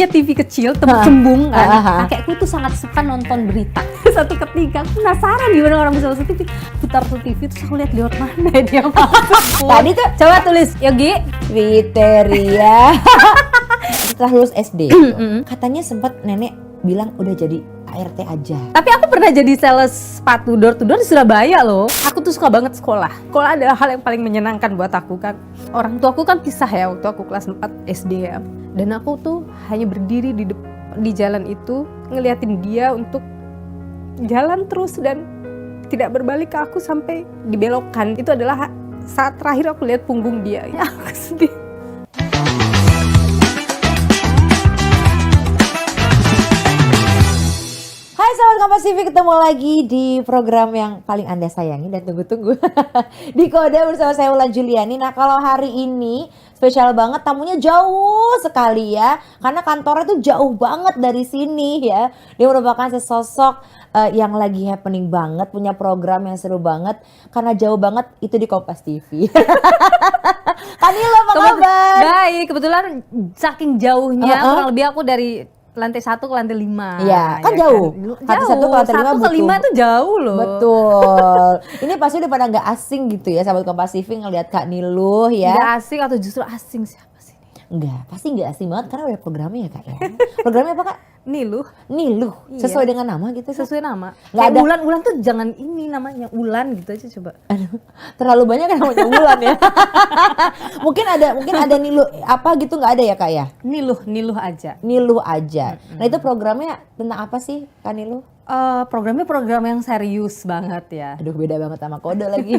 punya TV kecil, cembung kan. Kakekku tuh sangat suka nonton berita. Satu ketika aku penasaran gimana orang bisa masuk TV. Putar tuh TV terus aku lihat lewat mana dia masuk. Tadi tuh Coba tulis, Yogi. Kriteria. Setelah lulus SD gitu, katanya sempat nenek bilang udah jadi ART aja. Tapi aku pernah jadi sales sepatu door to door di Surabaya loh. Aku tuh suka banget sekolah. Sekolah adalah hal yang paling menyenangkan buat aku kan. Orang tua aku kan pisah ya waktu aku kelas 4 SD ya. Dan aku tuh hanya berdiri di jalan itu ngeliatin dia untuk jalan terus dan tidak berbalik ke aku sampai dibelokkan. Itu adalah saat terakhir aku lihat punggung dia. Ya aku sedih. Hai Sobat Kompas TV, ketemu lagi di program yang paling Anda sayangi dan tunggu-tunggu di Kode bersama saya Wulan Juliani. Nah kalau hari ini spesial banget, tamunya jauh sekali ya, karena kantornya tuh jauh banget dari sini ya. Dia merupakan sesosok yang lagi happening banget, punya program yang seru banget, karena jauh banget itu di Kompas TV. Kanilo, apa kabar? Baik, kebetulan saking jauhnya kurang lebih aku dari lantai 1 ke lantai 5. Iya, kan jauh. Lantai 1 ke lantai 5 1 ke 5 itu jauh loh. Betul. Ini pasti udah pada nggak asing gitu ya sahabat Kompas TV ngelihat Kak Niluh ya. Nggak asing atau justru asing siapa sih? Enggak, pasti nggak asing banget karena udah programnya ya Kak ya. Programnya apa Kak? Niluh. Niluh. Iya. Sesuai dengan nama gitu. Sesuai nama. Nggak Kayak ada. Ulan tuh jangan ini namanya Ulan gitu aja coba. Aduh, terlalu banyak kan namanya Wulan ya. mungkin ada Niluh apa gitu nggak ada ya Kak ya? Niluh aja. Niluh aja. Nah itu programnya tentang apa sih Kak Niluh? Programnya program yang serius banget ya. Aduh beda banget sama kode lagi.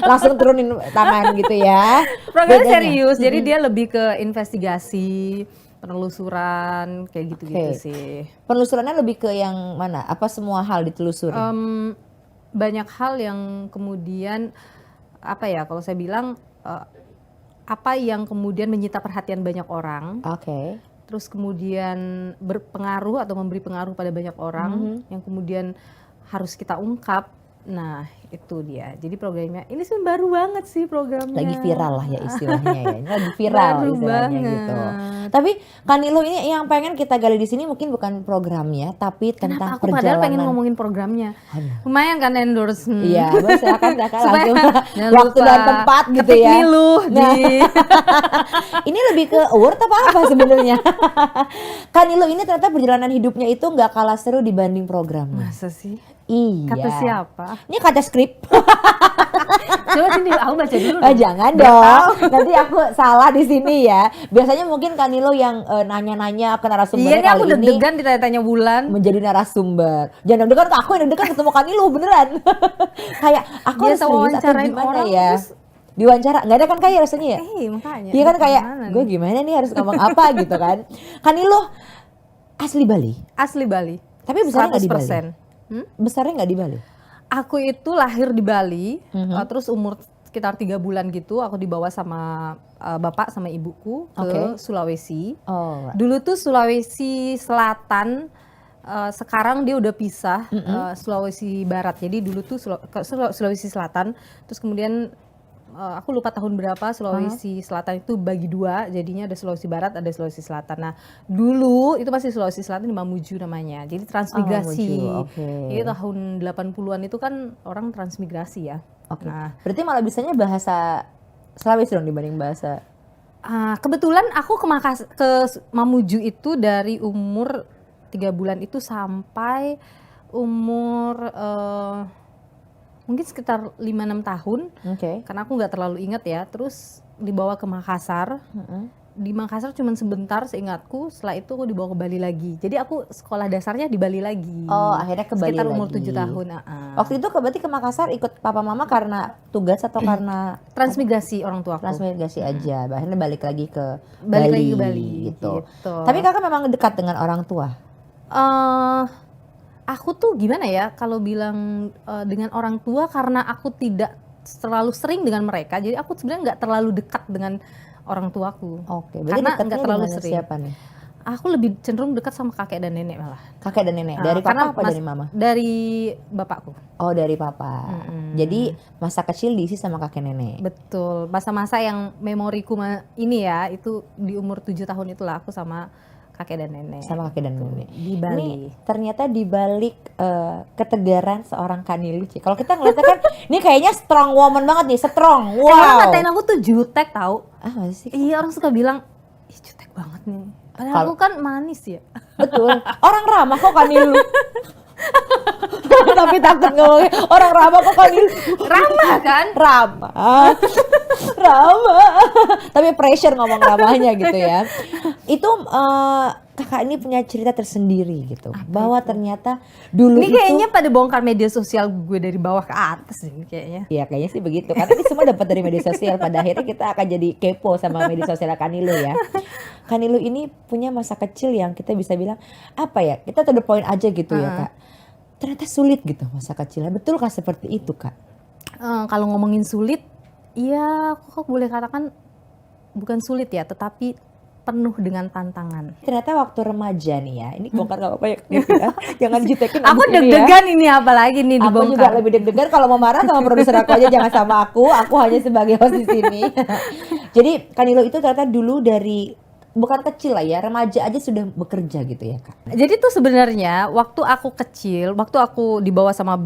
Langsung turunin tangan gitu ya. Programnya Bedanya. serius, jadi dia lebih ke investigasi, penelusuran, kayak gitu-gitu Oke. sih. Penelusurannya lebih ke yang mana? Apa semua hal ditelusuri? Banyak hal yang kemudian apa ya kalau saya bilang apa yang kemudian menyita perhatian banyak orang, Oke. terus kemudian berpengaruh atau memberi pengaruh pada banyak orang yang kemudian harus kita ungkap. Nah itu dia, jadi programnya ini sih baru banget sih programnya. Lagi viral lah ya istilahnya ya. Ini lagi viral Baru istilahnya banget. gitu. Tapi Kanilo ini yang pengen kita gali di sini mungkin bukan programnya, tapi tentang Kenapa aku padahal pengen perjalanan. ngomongin programnya. Aduh. Lumayan kan endorse. Iya, silakan Supaya langsung jangan waktu lupa dan tempat gitu ketik ya. Niluh Nah. di Ini lebih ke award apa sebenarnya? Kanilo ini ternyata perjalanan hidupnya itu nggak kalah seru dibanding programnya. Masa sih? Iya. Kata siapa? Ini kata skrip. Coba sini aku baca dulu. Jangan dong. Nanti aku salah di sini ya. Biasanya mungkin Kanilo yang nanya-nanya ke narasumbernya Iya nih aku kali ini deg-degan ditanya-tanya Wulan. menjadi narasumber. Jangan deg-degan ke aku yang deg-degan ketemu Kanilo beneran. Kayak aku Biasa harus serius atau wawancarain gimana orang ya? terus. Diwawancara nggak ada kan kayak rasanya ya? Makanya. Iya kan kayak Gimana gue nih? gimana nih harus ngomong apa gitu kan? Kanilo asli Bali. Asli Bali. Tapi besarnya nggak di Bali. 100%. Besarnya nggak di Bali. Aku itu lahir di Bali, terus umur sekitar 3 bulan gitu aku dibawa sama bapak sama ibuku ke Sulawesi. Oh. Dulu tuh Sulawesi Selatan, sekarang dia udah pisah Sulawesi Barat. Jadi dulu tuh Sulawesi Selatan, terus kemudian aku lupa tahun berapa Sulawesi Selatan itu bagi 2, jadinya ada Sulawesi Barat, ada Sulawesi Selatan. Nah dulu itu masih Sulawesi Selatan di Mamuju namanya, jadi transmigrasi. Mamuju, oke. Jadi tahun 80-an itu kan orang transmigrasi ya. Oke. Nah Berarti malah bisanya bahasa Sulawesi dong dibanding bahasa. kebetulan aku ke Mamuju itu dari umur 3 bulan itu sampai umur mungkin sekitar 5-6 tahun. Oke. Karena aku nggak terlalu ingat ya. Terus dibawa ke Makassar. Di Makassar cuma sebentar seingatku. Setelah itu aku dibawa ke Bali lagi. Jadi aku sekolah dasarnya di Bali lagi. Oh, akhirnya ke Bali sekitar umur lagi. 7 tahun. Waktu itu berarti ke Makassar ikut papa mama karena tugas atau karena Transmigrasi orang tua aku. transmigrasi aja. Akhirnya balik lagi ke Balik Bali, lagi ke Bali, gitu. gitu. Tapi kakak memang dekat dengan orang tua. Aku tuh gimana ya kalau bilang dengan orang tua karena aku tidak terlalu sering dengan mereka. Jadi aku sebenarnya nggak terlalu dekat dengan orang tuaku. Oke, berarti Karena dekatnya nggak terlalu dengan sering. siapa nih? Aku lebih cenderung dekat sama kakek dan nenek malah. Kakek dan nenek. Dari Karena papa apa dari mama? Dari bapakku. Oh, dari papa. Jadi masa kecil diisi sama kakek nenek. Betul. Masa-masa yang memoriku ini ya, itu di umur 7 tahun itulah aku sama kakek dan nenek. Sama kakek dan nenek. Di Bali. Ini ternyata di balik ketegaran seorang Kanilu, Ci. Kalau kita ngeliatnya kan, ini kayaknya strong woman banget nih, strong. Wow. Orang ngatain aku tuh jutek tahu. Ah, masa sih? Iya, orang suka bilang, ih jutek banget nih. Padahal Kalau- aku kan manis ya. Betul. Orang ramah kok Kanilu. Tapi takut ngomongnya. Orang ramah kok Kanilu. Ramah kan? Ramah. Ramah. Tapi pressure ngomong ramahnya gitu ya. Itu kakak ini punya cerita tersendiri gitu. Bahwa ternyata dulu Ini itu. kayaknya pada bongkar media sosial gue dari bawah ke atas ini kayaknya. Ya kayaknya sih begitu. Karena ini semua dapat dari media sosial. Pada akhirnya kita akan jadi kepo sama media sosial Kanilu ya. Kanilu ini punya masa kecil yang kita bisa bilang apa ya? Kita to the point aja gitu ya kak. Ternyata sulit gitu masa kecilnya. Betulkah seperti itu kak? Kalau ngomongin sulit, iya kok boleh katakan bukan sulit ya, tetapi penuh dengan tantangan. Ternyata waktu remaja nih ya. Ini bongkar gak apa-apa ya. Jangan jutekin. Aku abis ini ya. deg-degan ini apalagi nih Aku juga dibongkar. lebih deg-degan kalau mau marah sama produser aku aja, jangan sama aku. Aku hanya sebagai host di sini. Jadi Kanilo itu ternyata dulu dari bukan kecil lah ya, remaja aja sudah bekerja gitu ya kak. Jadi tuh sebenarnya waktu aku kecil, waktu aku dibawa sama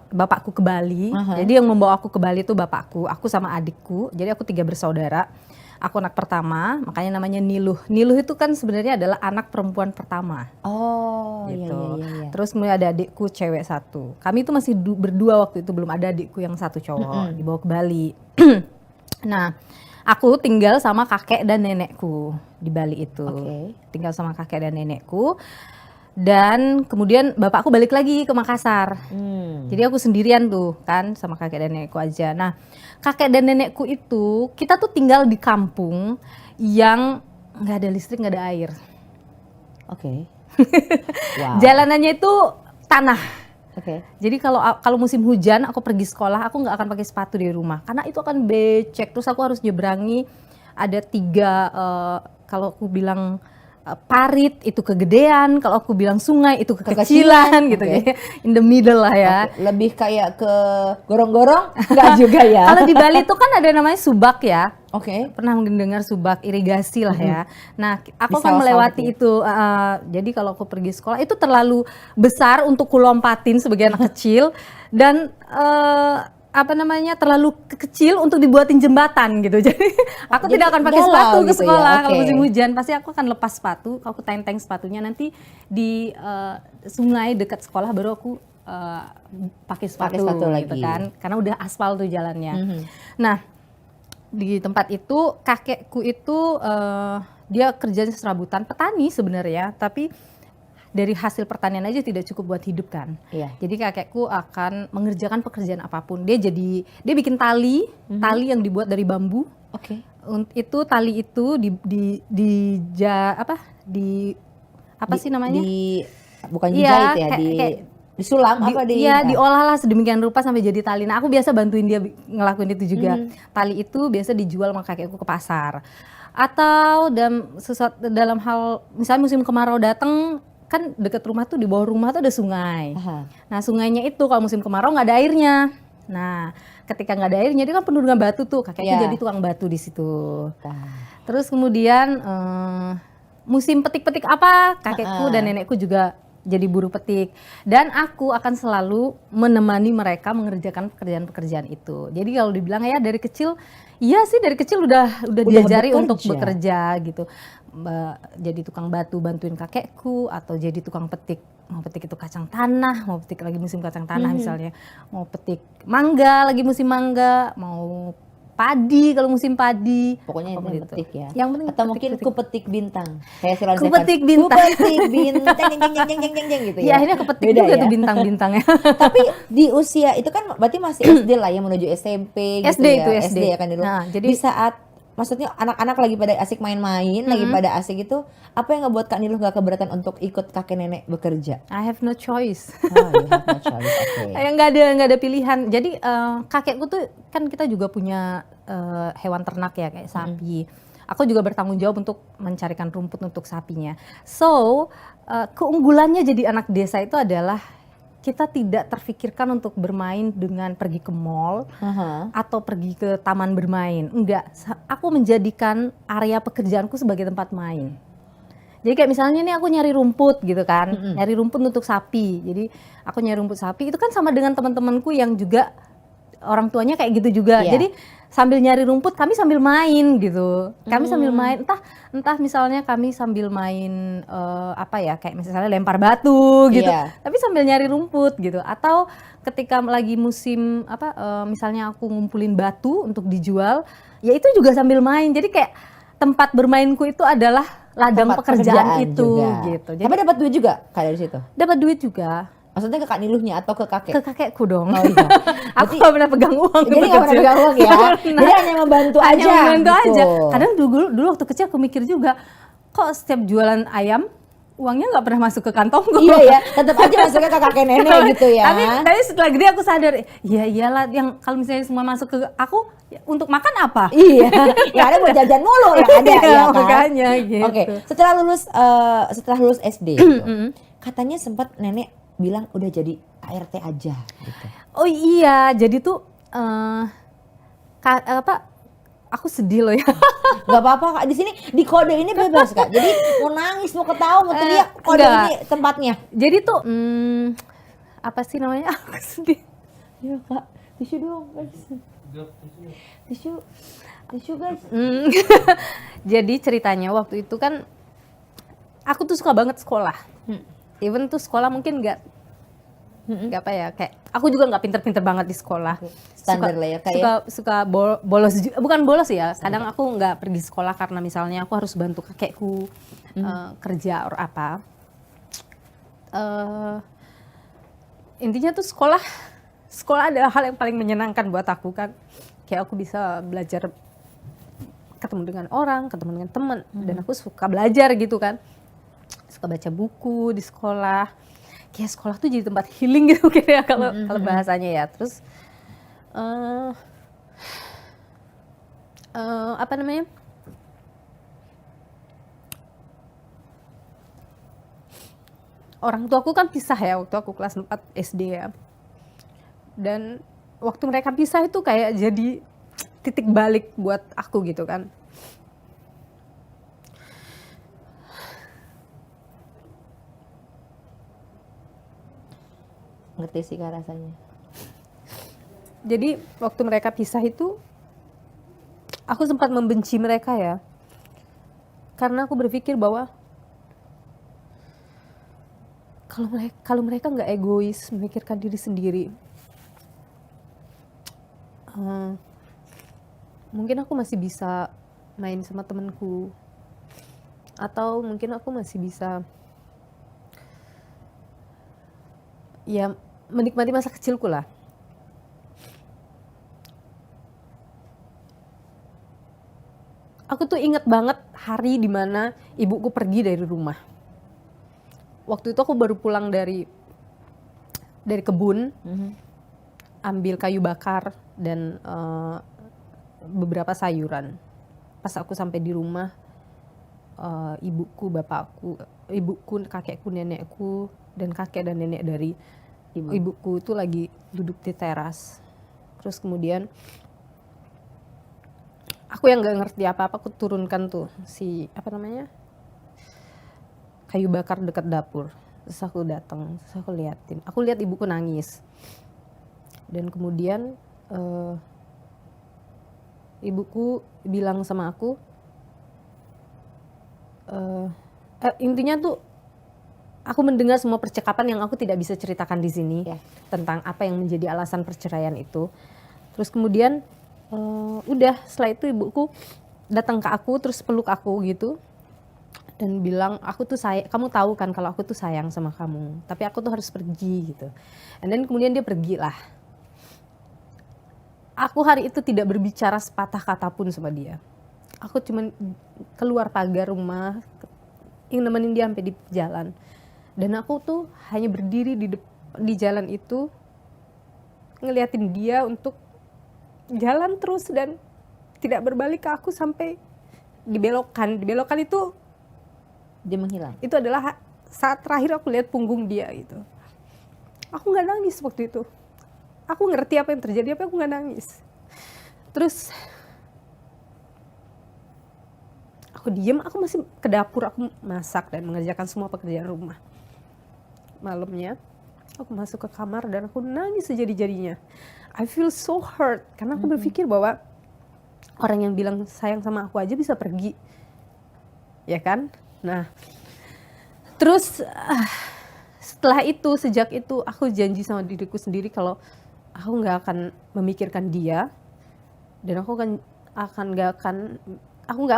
bapakku ke Bali. Jadi yang membawa aku ke Bali itu bapakku, aku sama adikku. Jadi aku 3 bersaudara. Aku anak pertama, makanya namanya Niluh. Niluh itu kan sebenarnya adalah anak perempuan pertama. Oh Gitu. iya. Terus kemudian ada adikku cewek 1. Kami itu masih berdua waktu itu, belum ada adikku yang 1 cowok dibawa ke Bali. Nah, aku tinggal sama kakek dan nenekku di Bali itu. Oke. Tinggal sama kakek dan nenekku. Dan kemudian bapakku balik lagi ke Makassar. Jadi aku sendirian tuh kan sama kakek dan nenekku aja. Nah, kakek dan nenekku itu kita tuh tinggal di kampung yang nggak ada listrik, nggak ada air. Oke. Wow. Jalanannya itu tanah. Oke. Jadi kalau musim hujan aku pergi sekolah, aku nggak akan pakai sepatu di rumah karena itu akan becek. Terus aku harus nyeberangi ada 3 kalau aku bilang parit itu kegedean, kalau aku bilang sungai itu kekecilan gitu ya. In the middle lah ya. Oke, lebih kayak ke gorong-gorong enggak juga ya. Kalau di Bali itu kan ada namanya subak ya. Oke. Pernah mendengar subak irigasi lah ya. Nah, aku Di kan sawah-sawah melewati gitu jadi kalau aku pergi sekolah itu terlalu besar untuk kulompatin sebagai anak kecil dan terlalu kecil untuk dibuatin jembatan gitu. Jadi aku Jadi tidak akan pakai galau sepatu ke gitu ya, sekolah kalau oke. musim hujan. Pasti aku akan lepas sepatu, aku tenteng sepatunya nanti di sungai dekat sekolah baru aku pakai sepatu sepatu gitu lagi. kan. Karena udah aspal tuh jalannya. Nah, di tempat itu kakekku itu dia kerjanya serabutan, petani sebenarnya, tapi dari hasil pertanian aja tidak cukup buat hidup kan. Iya. Jadi kakekku akan mengerjakan pekerjaan apapun. Dia bikin tali yang dibuat dari bambu. Oke. Itu tali itu apa sih namanya? Bukan Iya, dijahit ya, kayak disulam apa di? Iya, diolah lah sedemikian rupa sampai jadi tali. Nah, aku biasa bantuin dia ngelakuin itu juga. Tali itu biasa dijual sama kakekku ke pasar. Atau dalam hal misalnya musim kemarau datang, kan dekat rumah tuh, di bawah rumah tuh ada sungai. Aha. Nah, sungainya itu kalau musim kemarau nggak ada airnya. Nah, ketika nggak ada airnya dia kan penuh dengan batu tuh. Kakekku Iya. jadi tukang batu di situ. Nah, Terus kemudian musim petik-petik apa, kakekku dan nenekku juga jadi buruh petik. Dan aku akan selalu menemani mereka mengerjakan pekerjaan-pekerjaan itu. Jadi kalau dibilang ya dari kecil, iya sih dari kecil udah diajari untuk bekerja gitu. Jadi tukang batu bantuin kakekku, atau jadi tukang petik, mau petik itu kacang tanah, mau petik lagi musim kacang tanah misalnya, mau petik mangga lagi musim mangga, mau padi kalau musim padi. pokoknya apapun yang itu. petik ya. Yang penting Atau mungkin kupetik bintang. Kayak Silon Ku Seven. petik bintang. Ku petik bintang, jeng gitu ya. Ya akhirnya kepetik Beda juga ya. tuh bintang-bintangnya. Tapi di usia itu kan berarti masih SD lah ya, menuju SMP gitu SD ya. itu, SD. ya kan dulu. Nah, jadi- di saat maksudnya anak-anak lagi pada asik main-main, lagi pada asik itu, apa yang ngebuat Kak Niluh gak keberatan untuk ikut kakek nenek bekerja? I have no choice. Oh, you have no choice. Oke. Nggak ada pilihan. Jadi kakekku tuh kan kita juga punya hewan ternak ya kayak sapi. Aku juga bertanggung jawab untuk mencarikan rumput untuk sapinya. So keunggulannya jadi anak desa itu adalah kita tidak terfikirkan untuk bermain dengan pergi ke mall Aha. atau pergi ke taman bermain. Enggak, aku menjadikan area pekerjaanku sebagai tempat main. Jadi kayak misalnya nih aku nyari rumput gitu kan, nyari rumput untuk sapi. Jadi aku nyari rumput sapi itu kan sama dengan teman-temanku yang juga orang tuanya kayak gitu juga. Iya. Jadi sambil nyari rumput kami sambil main gitu. Kami sambil main entah misalnya kami sambil main apa ya kayak misalnya lempar batu gitu. Iya. Tapi sambil nyari rumput gitu. Atau ketika lagi musim apa misalnya aku ngumpulin batu untuk dijual, ya itu juga sambil main. Jadi kayak tempat bermainku itu adalah ladang Tempat pekerjaan itu juga. gitu. Jadi Tapi dapat duit juga Kak dari situ? dapat duit juga. Maksudnya ke Kak Niluhnya atau ke kakek? Ke kakekku dong. Oh iya. Aku gak pernah pegang uang. Jadi nggak pernah pegang uang ya? Jadi hanya membantu Hanya aja membantu gitu. aja. Kadang dulu waktu kecil aku mikir juga, kok setiap jualan ayam uangnya nggak pernah masuk ke kantongku. Iya ya, tetap aja masuknya ke kakek nenek gitu ya. Tapi setelah gede aku sadar, ya iyalah yang kalau misalnya semua masuk ke aku ya, untuk makan apa? Iya, ya ada buat jajan mulu ya ada Iya, ya kan. makanya gitu. Oke, setelah lulus SD gitu, katanya sempat nenek bilang udah jadi ART aja gitu. Oh iya, jadi tuh aku sedih loh ya. Gak apa-apa Kak, di sini di kode ini bebas Kak. Jadi mau nangis, mau ketawa, mau teriak, kode enggak. ini tempatnya. Jadi tuh apa sih namanya? Aku sedih. Ya Kak, tisu dong guys. Tisu guys. Jadi ceritanya waktu itu kan aku tuh suka banget sekolah. Even tuh sekolah mungkin nggak apa ya kayak aku juga nggak pinter-pinter banget di sekolah. Standar lah ya Kak suka bolos bukan bolos ya. Kadang aku nggak pergi sekolah karena misalnya aku harus bantu kakekku kerja atau apa. Intinya tuh sekolah adalah hal yang paling menyenangkan buat aku kan. Kayak aku bisa belajar ketemu dengan orang, ketemu dengan teman, dan aku suka belajar gitu kan. Suka baca buku di sekolah. Kayak sekolah tuh jadi tempat healing gitu kayak kalau bahasanya ya. Terus apa namanya? Orang tua aku kan pisah ya waktu aku kelas 4 SD ya. Dan waktu mereka pisah itu kayak jadi titik balik buat aku gitu kan. Ngerti sih Kak rasanya. Jadi waktu mereka pisah itu aku sempat membenci mereka ya. Karena aku berpikir bahwa kalau mereka nggak egois memikirkan diri sendiri, mungkin aku masih bisa main sama temanku, atau mungkin aku masih bisa ya menikmati masa kecilku lah. Aku tuh inget banget hari dimana ibuku pergi dari rumah. Waktu itu aku baru pulang dari kebun, ambil kayu bakar dan beberapa sayuran. Pas aku sampai di rumah, ibuku, bapakku, ibuku, kakekku, nenekku, dan kakek dan nenek dari ibuku itu lagi duduk di teras. Terus kemudian aku yang nggak ngerti apa-apa, aku turunkan tuh si apa namanya kayu bakar dekat dapur. Terus aku datang, terus aku liatin, aku lihat ibuku nangis. Dan kemudian ibuku bilang sama aku, intinya tuh aku mendengar semua percakapan yang aku tidak bisa ceritakan di sini tentang apa yang menjadi alasan perceraian itu. Terus kemudian udah setelah itu ibuku datang ke aku terus peluk aku gitu dan bilang aku tuh kamu tahu kan kalau aku tuh sayang sama kamu, tapi aku tuh harus pergi gitu. And then kemudian dia pergi lah. Aku hari itu tidak berbicara sepatah kata pun sama dia. Aku cuman keluar pagar rumah, ingin nemenin dia sampai di jalan. Dan aku tuh hanya berdiri di jalan itu, ngeliatin dia untuk jalan terus dan tidak berbalik ke aku sampai dibelokan. Dibelokan itu dia menghilang. Itu adalah saat terakhir aku lihat punggung dia gitu. Aku nggak nangis waktu itu. Aku ngerti apa yang terjadi, tapi aku nggak nangis. Terus aku aku diem, aku masih ke dapur, aku masak dan mengerjakan semua pekerjaan rumah. Malamnya aku masuk ke kamar dan aku nangis sejadi-jadinya. I feel so hurt karena aku berpikir bahwa orang yang bilang sayang sama aku aja bisa pergi, ya kan? Nah, terus setelah itu, sejak itu aku janji sama diriku sendiri kalau aku nggak akan memikirkan dia, dan aku nggak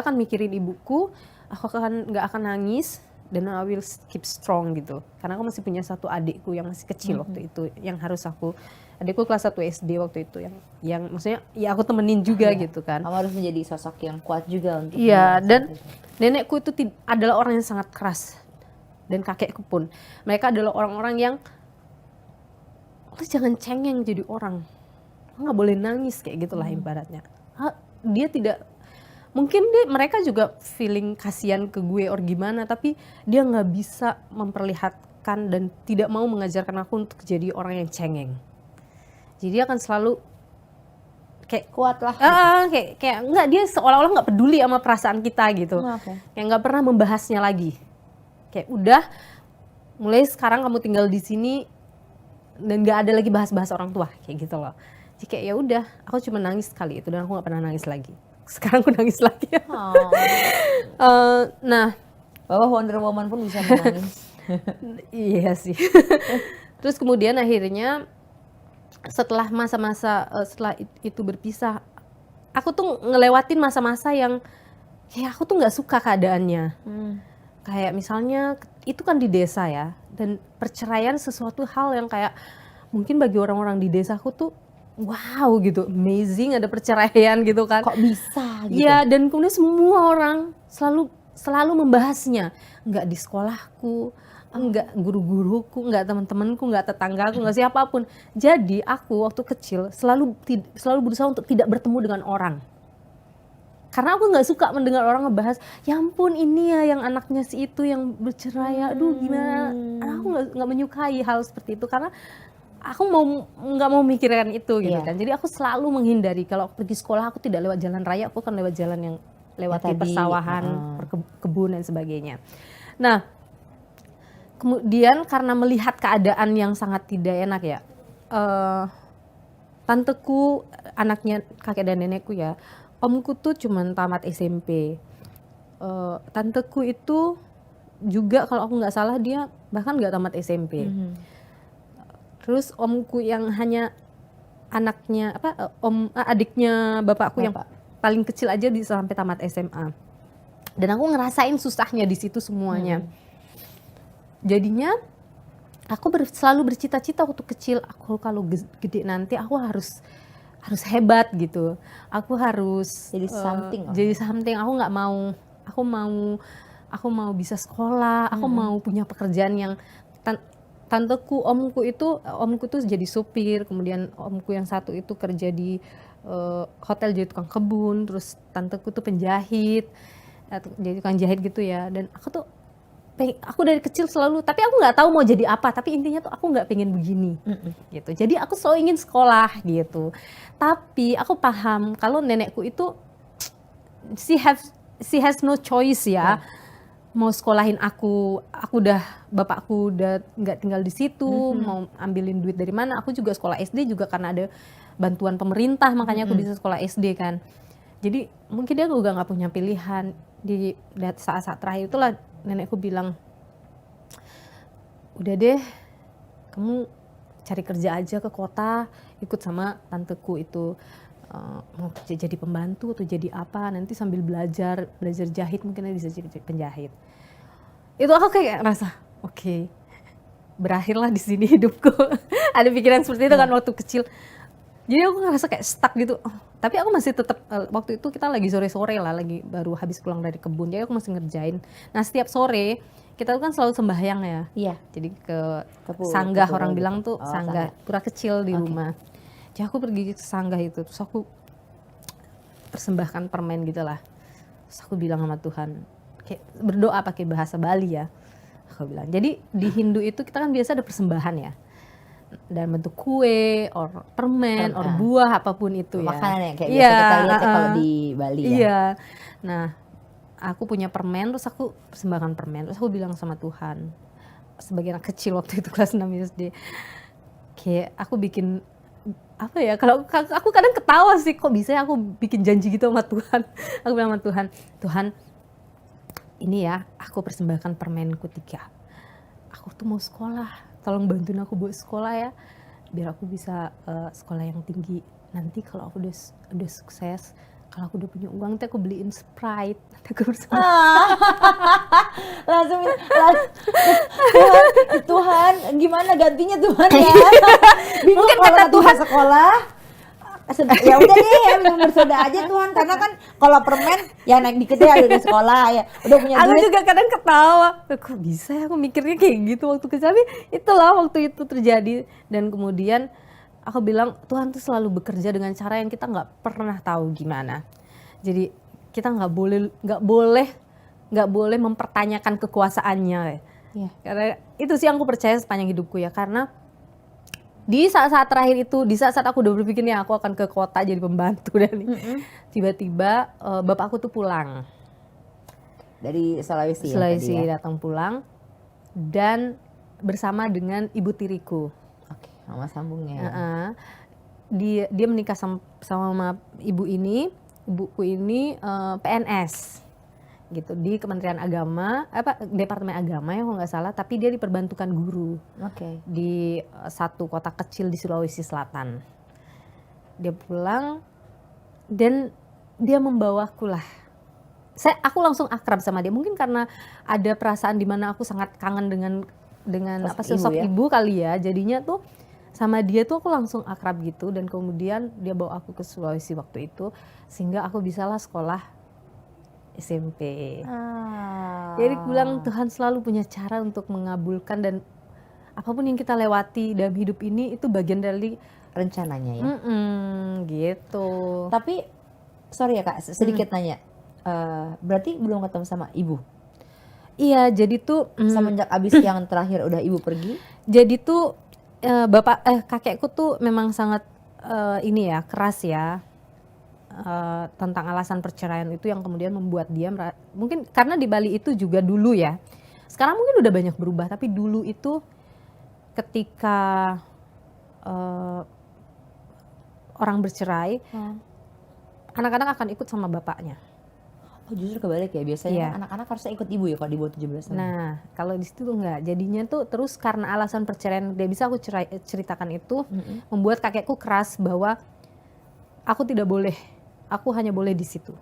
akan mikirin ibuku, aku nggak akan nangis, dan I will keep strong gitu. Karena aku masih punya satu adikku yang masih kecil waktu itu, yang harus adikku kelas 1 SD waktu itu, yang maksudnya ya aku temenin juga gitu kan. Kamu harus menjadi sosok yang kuat juga untuk Iya, dan nenekku itu adalah orang yang sangat keras, dan kakekku pun. Mereka adalah orang-orang yang lo jangan cengeng jadi orang, lo nggak boleh nangis kayak gitulah ibaratnya. Dia tidak, mungkin mereka juga feeling kasihan ke gue or gimana, tapi dia nggak bisa memperlihatkan dan tidak mau mengajarkan aku untuk jadi orang yang cengeng. Jadi dia akan selalu kayak kuat lah. Kayak nggak, dia seolah-olah nggak peduli sama perasaan kita gitu. Kayak nggak pernah membahasnya lagi. Kayak udah, mulai sekarang kamu tinggal di sini dan nggak ada lagi bahas-bahas orang tua kayak gitu loh. Jadi kayak ya udah, aku cuma nangis kali itu dan aku nggak pernah nangis lagi. Sekarang aku nangis lagi. Nah, bahwa Wonder Woman pun bisa menangis. iya sih. Terus kemudian akhirnya setelah masa-masa setelah itu berpisah, aku tuh ngelewatin masa-masa yang kayak aku tuh nggak suka keadaannya. Kayak misalnya itu kan di desa ya, dan perceraian sesuatu hal yang kayak mungkin bagi orang-orang di desaku tuh wow gitu, amazing ada perceraian gitu kan. Kok bisa gitu? Iya, dan kemudian semua orang selalu membahasnya. Nggak di sekolahku, nggak guru-guruku, nggak teman-temanku, nggak tetanggaku, nggak siapapun. Jadi aku waktu kecil selalu berusaha untuk tidak bertemu dengan orang. Karena aku nggak suka mendengar orang ngebahas, ya ampun ini ya yang anaknya si itu yang bercerai, aduh gimana. Aku nggak menyukai hal seperti itu karena aku nggak mau mikirkan itu gitu kan. Jadi aku selalu menghindari. Kalau aku pergi sekolah aku tidak lewat jalan raya, aku kan lewat jalan yang lewati persawahan, kebun dan sebagainya. Nah, kemudian karena melihat keadaan yang sangat tidak enak ya, tanteku, anaknya kakek dan nenekku ya, omku tuh cuman tamat SMP. Tanteku itu juga kalau aku nggak salah dia bahkan nggak tamat SMP. Terus omku yang hanya anaknya adiknya bapakku yang paling kecil aja bisa sampai tamat SMA. Dan aku ngerasain susahnya di situ semuanya. Jadinya aku selalu bercita-cita waktu kecil, aku kalau gede nanti aku harus hebat gitu. Aku harus jadi something. Jadi something. Aku mau bisa sekolah, aku mau punya pekerjaan yang tanteku, omku tuh jadi supir, kemudian omku yang satu itu kerja di hotel jadi tukang kebun, terus tanteku tuh penjahit, jadi tukang jahit gitu ya. Dan aku dari kecil selalu, tapi aku nggak tahu mau jadi apa, tapi intinya tuh aku nggak pengen begini gitu. Jadi aku selalu ingin sekolah gitu. Tapi aku paham kalau nenekku itu she has no choice ya. Mau sekolahin aku bapakku udah nggak tinggal di situ, mau ambilin duit dari mana? Aku juga sekolah SD juga karena ada bantuan pemerintah, makanya aku bisa sekolah SD kan. Jadi mungkin dia juga nggak punya pilihan. Di saat-saat terakhir itulah nenekku bilang, udah deh, kamu cari kerja aja ke kota, ikut sama tanteku itu. Mau jadi pembantu atau jadi apa, nanti sambil belajar jahit mungkin bisa jadi penjahit. Itu aku kayak rasa oke, berakhirlah di sini hidupku. Ada pikiran seperti itu kan waktu kecil. Jadi aku ngerasa kayak stuck gitu. Tapi aku masih tetap, waktu itu kita lagi sore-sore lah, lagi baru habis pulang dari kebun, jadi aku masih ngerjain. Nah setiap sore kita tuh kan selalu sembahyang ya. Iya. Jadi ke sanggah, orang bilang tuh sanggah pura kecil di rumah. Jadi aku pergi ke sanggah itu, terus aku persembahkan permen gitu lah. Terus aku bilang sama Tuhan, kayak berdoa pakai bahasa Bali ya. Aku bilang, jadi di Hindu itu kita kan biasa ada persembahan ya. Dan bentuk kue, or permen, or buah, apapun itu ya. Makanan ya, kayak biasa kita lihat ya kalau di Bali ya. Iya. Nah, aku punya permen, terus aku persembahkan permen, terus aku bilang sama Tuhan, sebagai anak kecil waktu itu kelas 6 SD, kayak aku bikin apa ya, kalau aku kadang ketawa sih, kok bisa ya aku bikin janji gitu sama Tuhan. Aku bilang sama Tuhan, Tuhan ini ya aku persembahkan permenku 3, aku tuh mau sekolah, tolong bantuin aku buat sekolah ya, biar aku bisa sekolah yang tinggi. Nanti kalau aku udah sukses, kalau aku udah punya uang, nanti aku beliin Sprite, nanti aku langsung Tuhan gimana gantinya Tuhan ya. Bingung Mungkin kalau kata nanti Tuhan, sekolah ya udah deh ya minum bersoda aja Tuhan, karena kan kalau permen ya naik dikit ya udah sekolah ya udah punya aku duit. juga kadang ketawa, kok bisa ya aku mikirnya kayak gitu waktu kecil, tapi itulah waktu itu terjadi. Dan kemudian aku bilang Tuhan tuh selalu bekerja dengan cara yang kita nggak pernah tahu gimana. Jadi kita nggak boleh mempertanyakan kekuasaannya ya. Karena itu sih yang aku percaya sepanjang hidupku ya, karena di saat-saat terakhir itu, di saat-saat aku udah berpikir nih aku akan ke kota jadi pembantu, dan tiba-tiba bapakku tuh pulang Dari Sulawesi ya, datang pulang dan bersama dengan ibu tiriku. Oke, mama sambungnya. Dia menikah sama ibu ini, ibuku ini PNS gitu di Kementerian Agama, Departemen Agama ya kalau nggak salah, tapi dia diperbantukan guru di satu kota kecil di Sulawesi Selatan. Dia pulang dan dia membawaku lah. Aku langsung akrab sama dia, mungkin karena ada perasaan di mana aku sangat kangen dengan sosok ibu kali ya, jadinya tuh sama dia tuh aku langsung akrab gitu. Dan kemudian dia bawa aku ke Sulawesi waktu itu, sehingga aku bisalah sekolah SMP. Jadi aku bilang Tuhan selalu punya cara untuk mengabulkan, dan apapun yang kita lewati dalam hidup ini itu bagian dari rencananya ya. Gitu. Tapi sorry ya Kak, sedikit nanya. Berarti belum ketemu sama ibu? Iya, jadi tuh semenjak abis yang terakhir udah ibu pergi. Jadi tuh kakekku tuh memang sangat ini ya, keras ya, tentang alasan perceraian itu, yang kemudian membuat dia mungkin karena di Bali itu juga dulu ya, sekarang mungkin udah banyak berubah, tapi dulu itu ketika orang bercerai, anak-anak akan ikut sama bapaknya. Oh, justru kebalik ya, biasanya anak-anak harusnya ikut ibu ya kalau di bawah 17 tahun. Nah, kalau di situ tuh enggak. Jadinya tuh terus karena alasan perceraian, dia bisa aku ceritakan itu, membuat kakekku keras bahwa aku tidak boleh, aku hanya boleh di situ.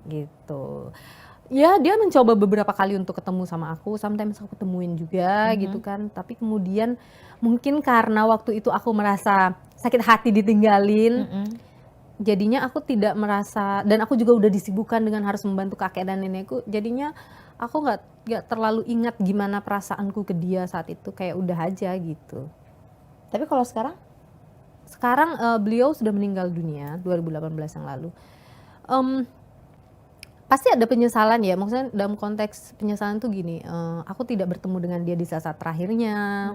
Gitu. Ya, dia mencoba beberapa kali untuk ketemu sama aku, sometimes aku temuin juga gitu kan. Tapi kemudian mungkin karena waktu itu aku merasa sakit hati ditinggalin, jadinya aku tidak merasa, dan aku juga udah disibukkan dengan harus membantu kakek dan nenekku, jadinya aku nggak terlalu ingat gimana perasaanku ke dia saat itu, kayak udah aja gitu. Tapi kalau sekarang? Sekarang beliau sudah meninggal dunia 2018 yang lalu. Pasti ada penyesalan ya, maksudnya dalam konteks penyesalan tuh gini, aku tidak bertemu dengan dia di saat-saat terakhirnya,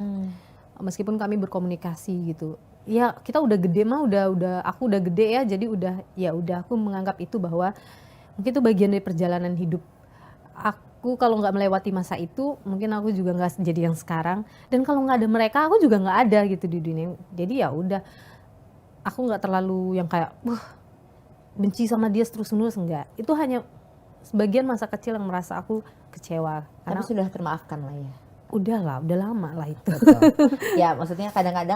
meskipun kami berkomunikasi gitu. Ya kita udah gede mah, aku udah gede ya, jadi udah aku menganggap itu bahwa mungkin itu bagian dari perjalanan hidup aku. Kalau nggak melewati masa itu, mungkin aku juga nggak jadi yang sekarang, dan kalau nggak ada mereka aku juga nggak ada gitu di dunia. Jadi ya udah, aku nggak terlalu yang kayak benci sama dia terus-menerus, enggak. Itu hanya sebagian masa kecil yang merasa aku kecewa. Tapi sudah termaafkan lah ya. Udah lama lah itu. Ya maksudnya kadang-kadang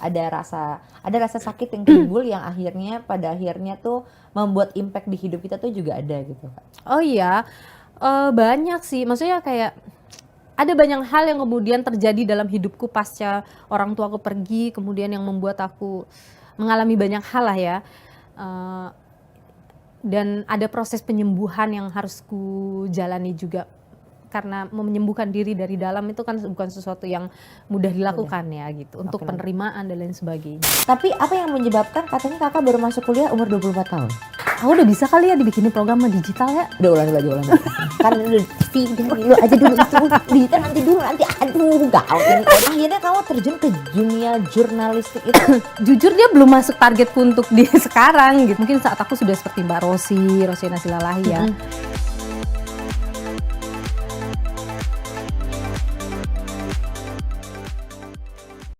ada rasa sakit yang timbul yang pada akhirnya tuh membuat impact di hidup kita tuh juga ada gitu Kak. Oh iya, banyak sih, maksudnya kayak ada banyak hal yang kemudian terjadi dalam hidupku pasca orang tuaku pergi, kemudian yang membuat aku mengalami banyak hal lah ya. Dan ada proses penyembuhan yang harus ku jalani juga, karena menyembuhkan diri dari dalam itu kan bukan sesuatu yang mudah dilakukan ya gitu, untuk penerimaan dan lain sebagainya. Tapi apa yang menyebabkan katanya kakak baru masuk kuliah umur 24 tahun? Aku udah bisa kali ya dibikinin program digital ya. Udah ulang lagi. Kan udah TV dulu aja dulu itu digital nanti aduh gawat ini. Akhirnya kamu terjun ke dunia jurnalistik itu. Jujur dia belum masuk targetku untuk di sekarang gitu. Mungkin saat aku sudah seperti Mbak Rosi Nasilalahi ya.